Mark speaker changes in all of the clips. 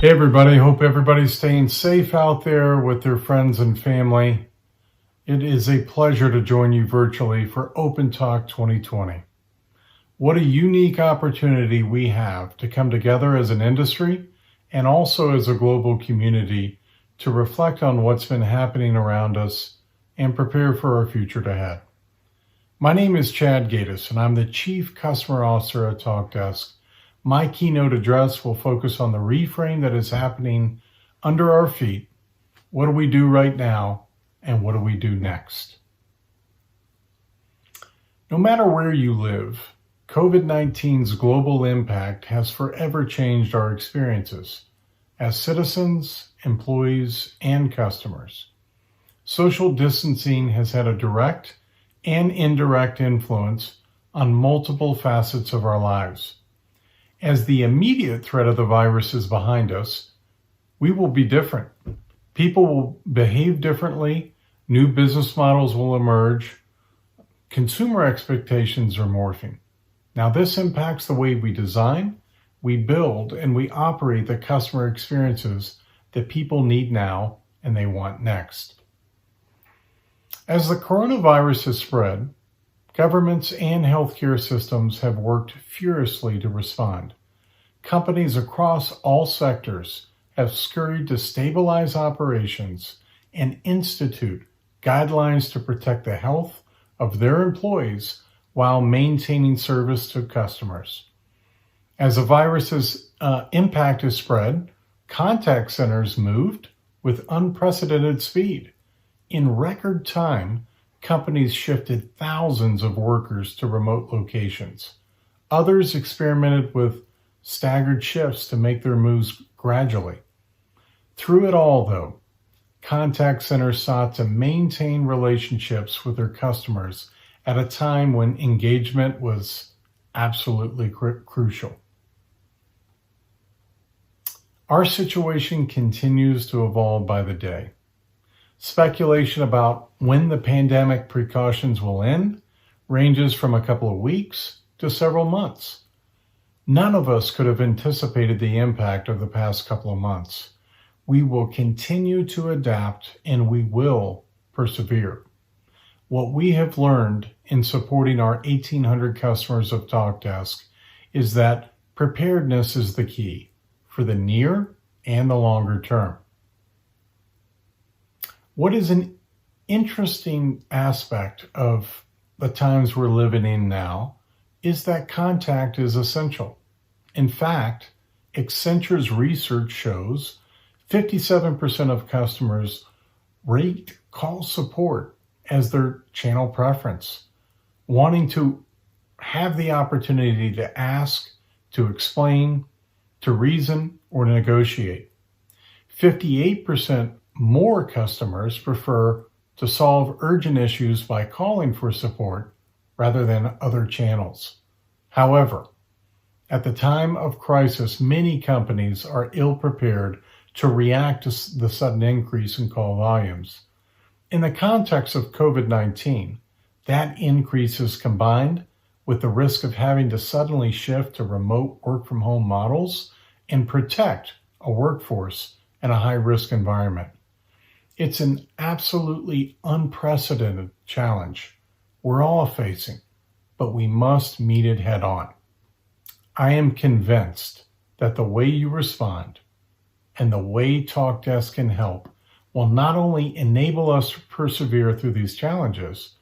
Speaker 1: Hey everybody, hope everybody's staying safe out there with their friends and family. It is a pleasure to join you virtually for Opentalk 2020. What a unique opportunity we have to come together as an industry and also as a global community to reflect on what's been happening around us and prepare for our future ahead. My name is Chad Gaydos and I'm the Chief Customer Officer at Talkdesk. My keynote address will focus on the reframe that is happening under our feet. What do we do right now, and what do we do next? No matter where you live, COVID-19's global impact has forever changed our experiences as citizens, employees, and customers. Social distancing has had a direct and indirect influence on multiple facets of our lives. As the immediate threat of the virus is behind us, we will be different. People will behave differently, new business models will emerge, consumer expectations are morphing. Now this impacts the way we design, we build, and we operate the customer experiences that people need now and they want next. As the coronavirus has spread, governments and healthcare systems have worked furiously to respond. Companies across all sectors have scurried to stabilize operations and institute guidelines to protect the health of their employees while maintaining service to customers. As the virus's impact has spread, contact centers moved with unprecedented speed. In record time, companies shifted thousands of workers to remote locations. Others experimented with staggered shifts to make their moves gradually. Through it all, though, contact centers sought to maintain relationships with their customers at a time when engagement was absolutely crucial. Our situation continues to evolve by the day. Speculation about when the pandemic precautions will end ranges from a couple of weeks to several months. None of us could have anticipated the impact of the past couple of months. We will continue to adapt and we will persevere. What we have learned in supporting our 1,800 customers of Talkdesk is that preparedness is the key for the near and the longer term. What is an interesting aspect of the times we're living in now is that contact is essential. In fact, Accenture's research shows 57% of customers rate call support as their channel preference, wanting to have the opportunity to ask, to explain, to reason, or negotiate. 58% more customers prefer to solve urgent issues by calling for support rather than other channels. However, at the time of crisis, many companies are ill-prepared to react to the sudden increase in call volumes. In the context of COVID-19, that increase is combined with the risk of having to suddenly shift to remote work-from-home models and protect a workforce in a high-risk environment. It's an absolutely unprecedented challenge we're all facing, but we must meet it head on. I am convinced that the way you respond and the way Talkdesk can help will not only enable us to persevere through these challenges,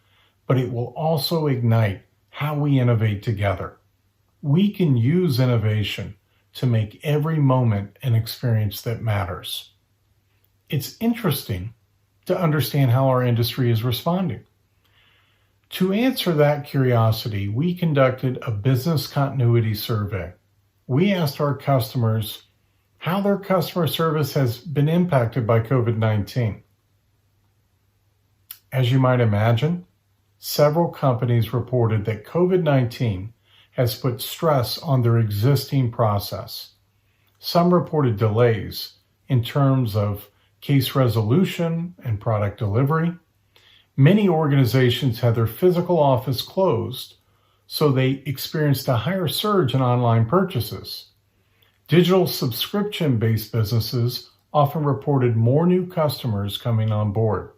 Speaker 1: but it will also ignite how we innovate together. We can use innovation to make every moment an experience that matters. It's interesting to understand how our industry is responding. To answer that curiosity, we conducted a business continuity survey. We asked our customers how their customer service has been impacted by COVID-19. As you might imagine, several companies reported that COVID-19 has put stress on their existing process. Some reported delays in terms of case resolution and product delivery. Many organizations had their physical office closed, so they experienced a higher surge in online purchases. Digital subscription-based businesses often reported more new customers coming on board.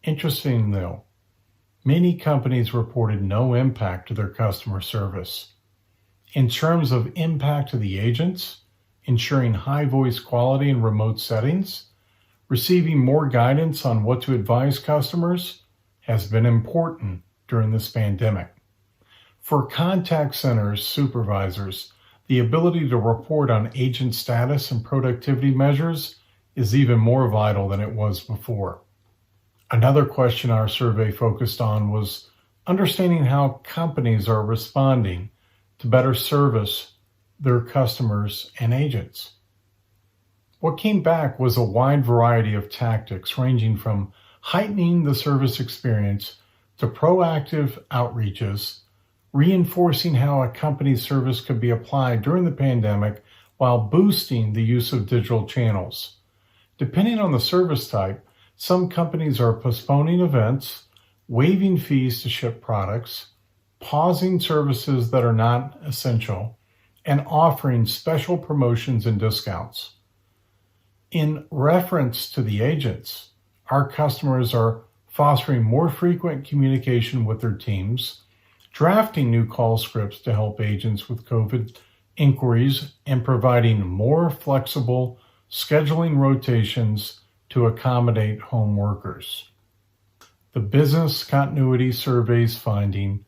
Speaker 1: Interesting though, many companies reported no impact to their customer service. In terms of impact to the agents, ensuring high voice quality in remote settings, receiving more guidance on what to advise customers has been important during this pandemic. For contact centers supervisors, the ability to report on agent status and productivity measures is even more vital than it was before. Another question our survey focused on was understanding how companies are responding to better service their customers and agents. What came back was a wide variety of tactics ranging from heightening the service experience to proactive outreaches, reinforcing how a company's service could be applied during the pandemic while boosting the use of digital channels. Depending on the service type, some companies are postponing events, waiving fees to ship products, pausing services that are not essential, and offering special promotions and discounts. In reference to the agents, our customers are fostering more frequent communication with their teams, drafting new call scripts to help agents with COVID inquiries, and providing more flexible scheduling rotations to accommodate home workers. The Business Continuity Survey's finding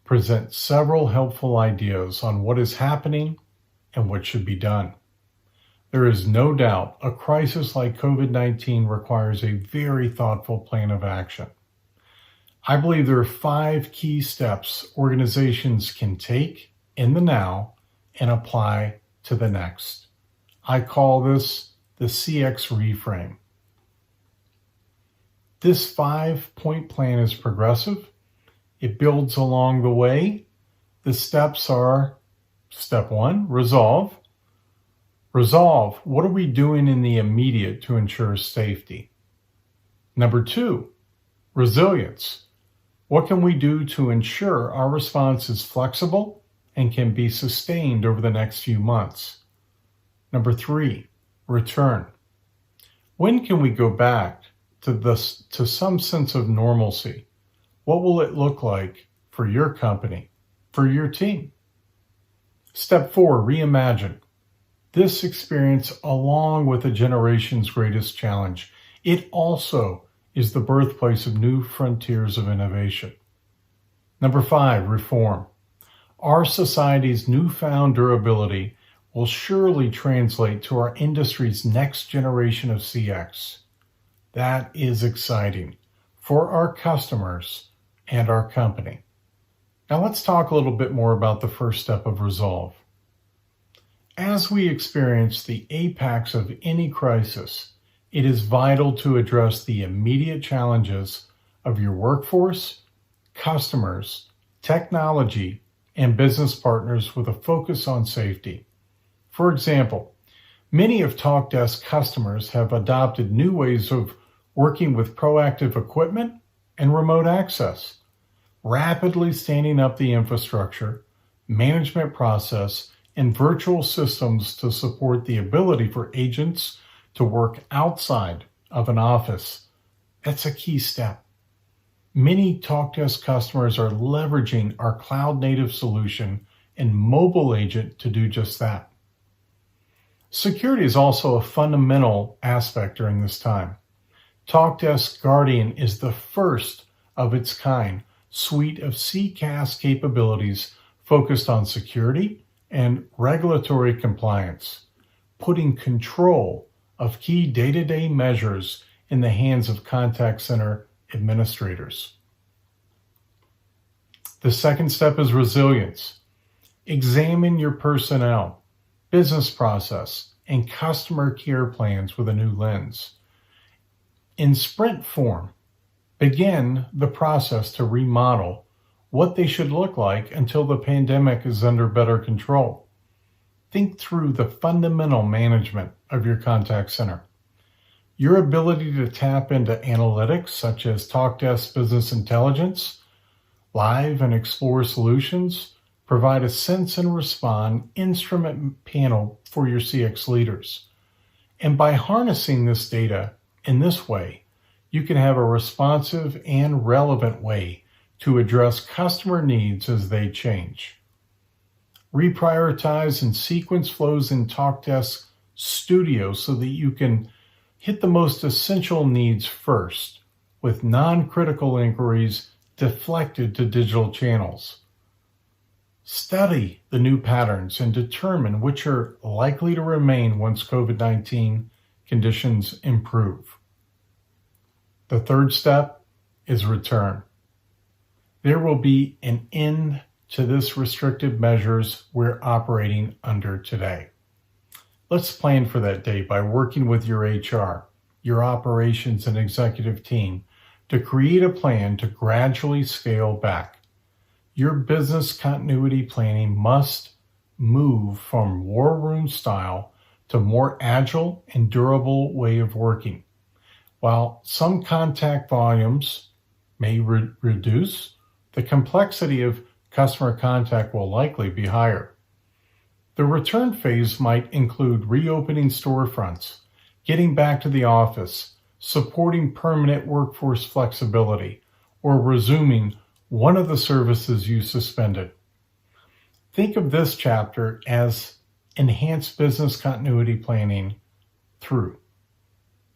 Speaker 1: present several helpful ideas on what is happening and what should be done. There is no doubt a crisis like COVID-19 requires a very thoughtful plan of action. I believe there are 5 key steps organizations can take in the now and apply to the next. I call this the CX Reframe. This 5-point plan is progressive. It builds along the way. The steps are: step 1, resolve. Resolve, what are we doing in the immediate to ensure safety? Number 2, resilience. What can we do to ensure our response is flexible and can be sustained over the next few months? Number 3, return. When can we go back to some sense of normalcy? What will it look like for your company, for your team? Step 4, reimagine. This experience, along with a generation's greatest challenge, it also is the birthplace of new frontiers of innovation. Number 5, reform. Our society's newfound durability will surely translate to our industry's next generation of CX. That is exciting for our customers and our company. Now let's talk a little bit more about the first step of resolve. As we experience the apex of any crisis, it is vital to address the immediate challenges of your workforce, customers, technology, and business partners with a focus on safety. For example, many of Talkdesk customers have adopted new ways of working with proactive equipment and remote access, rapidly standing up the infrastructure, management process, and virtual systems to support the ability for agents to work outside of an office. That's a key step. Many Talkdesk customers are leveraging our cloud-native solution and mobile agent to do just that. Security is also a fundamental aspect during this time. Talkdesk Guardian is the first of its kind suite of CCaaS capabilities focused on security and regulatory compliance, putting control of key day-to-day measures in the hands of contact center administrators. The second step is resilience. Examine your personnel, business process, and customer care plans with a new lens. In sprint form, begin the process to remodel what they should look like until the pandemic is under better control. Think through the fundamental management of your contact center. Your ability to tap into analytics such as Talkdesk Business Intelligence, Live and Explore solutions provide a sense and respond instrument panel for your CX leaders. And by harnessing this data in this way, you can have a responsive and relevant way to address customer needs as they change. Reprioritize and sequence flows in Talkdesk Studio so that you can hit the most essential needs first, with non-critical inquiries deflected to digital channels. Study the new patterns and determine which are likely to remain once COVID-19 conditions improve. The third step is return. There will be an end to this restrictive measures we're operating under today. Let's plan for that day by working with your HR, your operations and executive team to create a plan to gradually scale back. Your business continuity planning must move from war room style to more agile and durable way of working. While some contact volumes may reduce, the complexity of customer contact will likely be higher. The return phase might include reopening storefronts, getting back to the office, supporting permanent workforce flexibility, or resuming one of the services you suspended. Think of this chapter as enhanced business continuity planning through.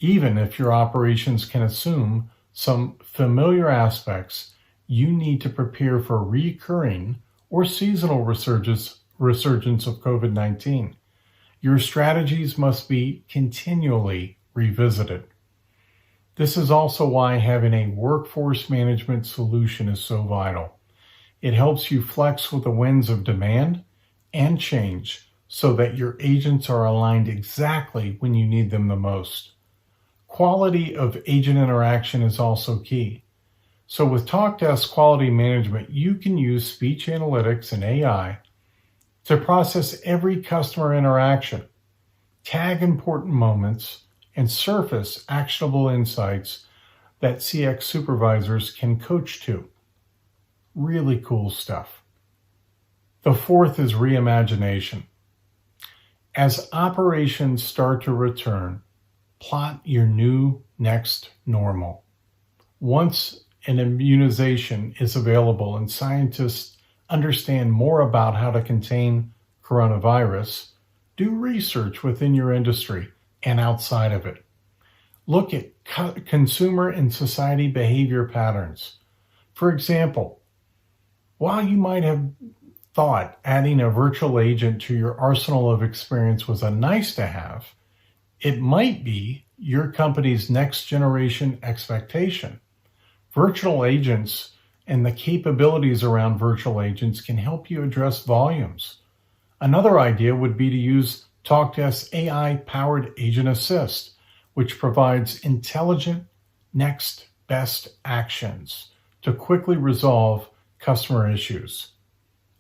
Speaker 1: Even if your operations can assume some familiar aspects, you need to prepare for recurring or seasonal resurgence of COVID-19. Your strategies must be continually revisited. This is also why having a workforce management solution is so vital. It helps you flex with the winds of demand and change so that your agents are aligned exactly when you need them the most. Quality of agent interaction is also key. So with Talkdesk Quality Management, you can use speech analytics and AI to process every customer interaction, tag important moments, and surface actionable insights that CX supervisors can coach to. Really cool stuff. The fourth is reimagination. As operations start to return, plot your new next normal. Once an immunization is available and scientists understand more about how to contain coronavirus, do research within your industry and outside of it. Look at consumer and society behavior patterns. For example, while you might have thought adding a virtual agent to your arsenal of experience was a nice to have, it might be your company's next generation expectation. Virtual agents and the capabilities around virtual agents can help you address volumes. Another idea would be to use Talkdesk AI-powered Agent Assist, which provides intelligent next best actions to quickly resolve customer issues.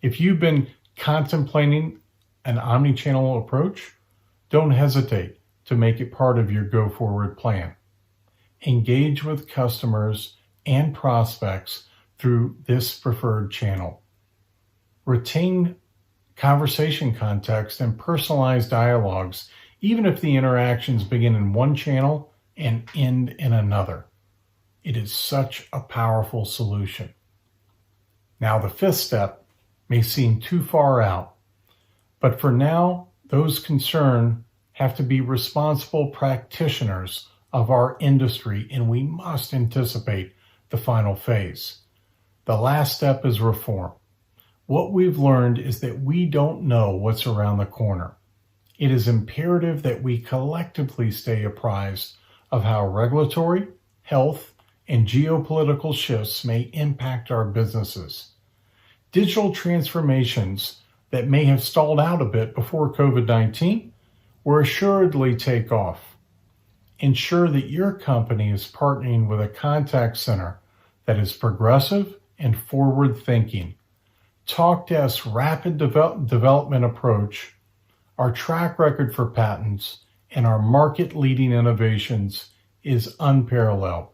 Speaker 1: If you've been contemplating an omnichannel approach, don't hesitate to make it part of your go-forward plan. Engage with customers and prospects through this preferred channel. Retain conversation context and personalized dialogues, even if the interactions begin in one channel and end in another. It is such a powerful solution. Now, the fifth step may seem too far out, but for now, those concerned have to be responsible practitioners of our industry, and we must anticipate the final phase. The last step is reform. What we've learned is that we don't know what's around the corner. It is imperative that we collectively stay apprised of how regulatory, health, and geopolitical shifts may impact our businesses. Digital transformations that may have stalled out a bit before COVID-19 will assuredly take off. Ensure that your company is partnering with a contact center that is progressive and forward-thinking. Talkdesk's rapid development approach, our track record for patents, and our market-leading innovations is unparalleled.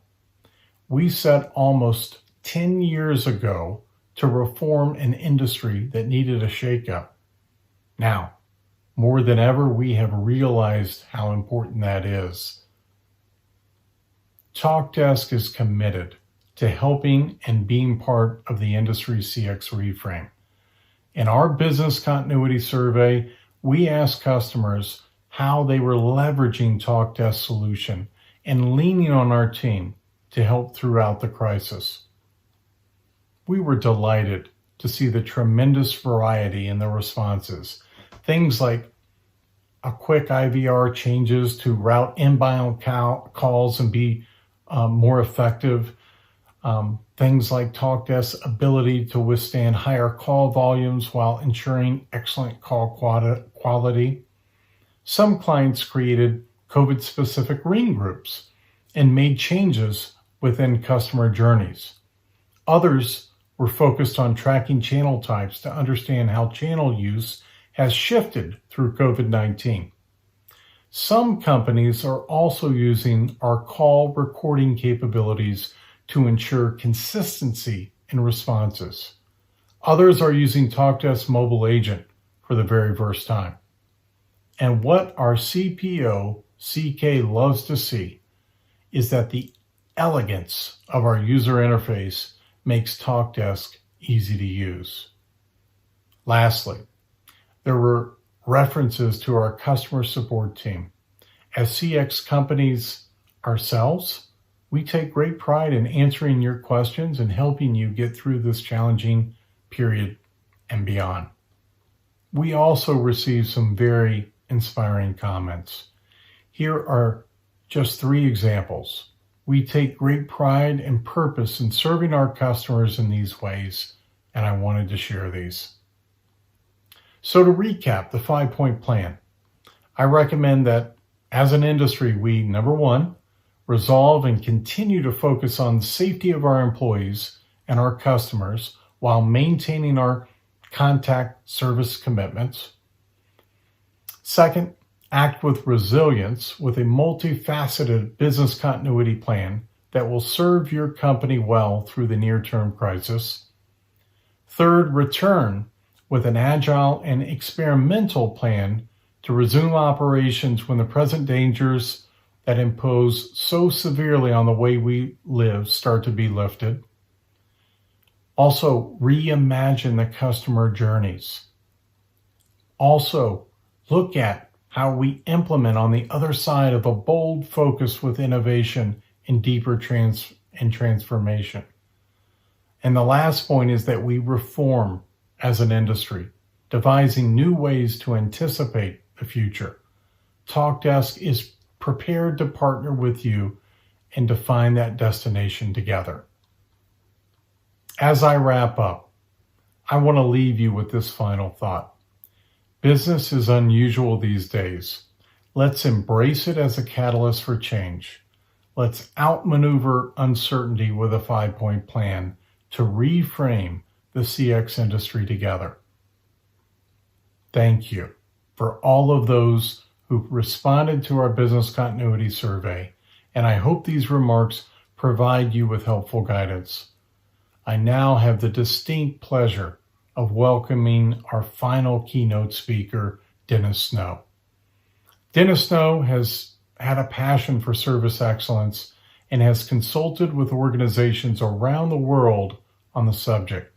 Speaker 1: We set almost 10 years ago to reform an industry that needed a shakeup. Now, more than ever, we have realized how important that is. Talkdesk is committed to helping and being part of the industry CX reframe. In our business continuity survey, we asked customers how they were leveraging Talkdesk solution and leaning on our team to help throughout the crisis. We were delighted to see the tremendous variety in the responses. Things like a quick IVR changes to route inbound calls and be more effective. Things like Talkdesk's ability to withstand higher call volumes while ensuring excellent call quality. Some clients created COVID-specific ring groups and made changes within customer journeys. Others were focused on tracking channel types to understand how channel use has shifted through COVID-19. Some companies are also using our call recording capabilities to ensure consistency in responses. Others are using Talkdesk Mobile Agent for the very first time. And what our CPO, CK, loves to see is that the elegance of our user interface makes Talkdesk easy to use. Lastly, there were references to our customer support team. As CX companies ourselves, we take great pride in answering your questions and helping you get through this challenging period and beyond. We also received some very inspiring comments. Here are just 3 examples. We take great pride and purpose in serving our customers in these ways, and I wanted to share these. So to recap the 5-point plan, I recommend that as an industry, we, number 1, resolve and continue to focus on the safety of our employees and our customers while maintaining our contact service commitments. Second, act with resilience with a multifaceted business continuity plan that will serve your company well through the near-term crisis. Third, return with an agile and experimental plan to resume operations when the present dangers that impose so severely on the way we live start to be lifted. Also, reimagine the customer journeys. Also, look at how we implement on the other side of a bold focus with innovation and deeper transformation. And the last point is that we reform as an industry, devising new ways to anticipate the future. Talkdesk is prepared to partner with you and define that destination together. As I wrap up, I want to leave you with this final thought. Business is unusual these days. Let's embrace it as a catalyst for change. Let's outmaneuver uncertainty with a 5-point plan to reframe the CX industry together. Thank you for all of those who responded to our business continuity survey, and I hope these remarks provide you with helpful guidance. I now have the distinct pleasure of welcoming our final keynote speaker, Dennis Snow. Dennis Snow has had a passion for service excellence and has consulted with organizations around the world on the subject.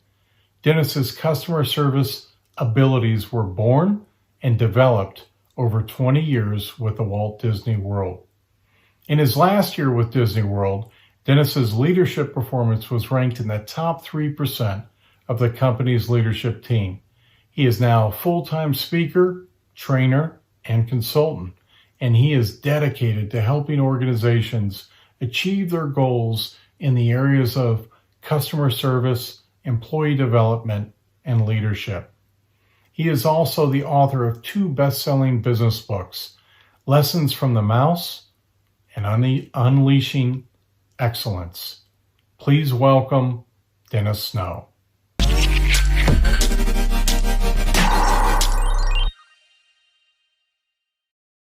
Speaker 1: Dennis's customer service abilities were born and developed over 20 years with the Walt Disney World. In his last year with Disney World, Dennis's leadership performance was ranked in the top 3% of the company's leadership team. He is now a full-time speaker, trainer, and consultant, and he is dedicated to helping organizations achieve their goals in the areas of customer service, employee development, and leadership. He is also the author of 2 best-selling business books, Lessons from the Mouse and Unleashing Excellence. Please welcome Dennis Snow.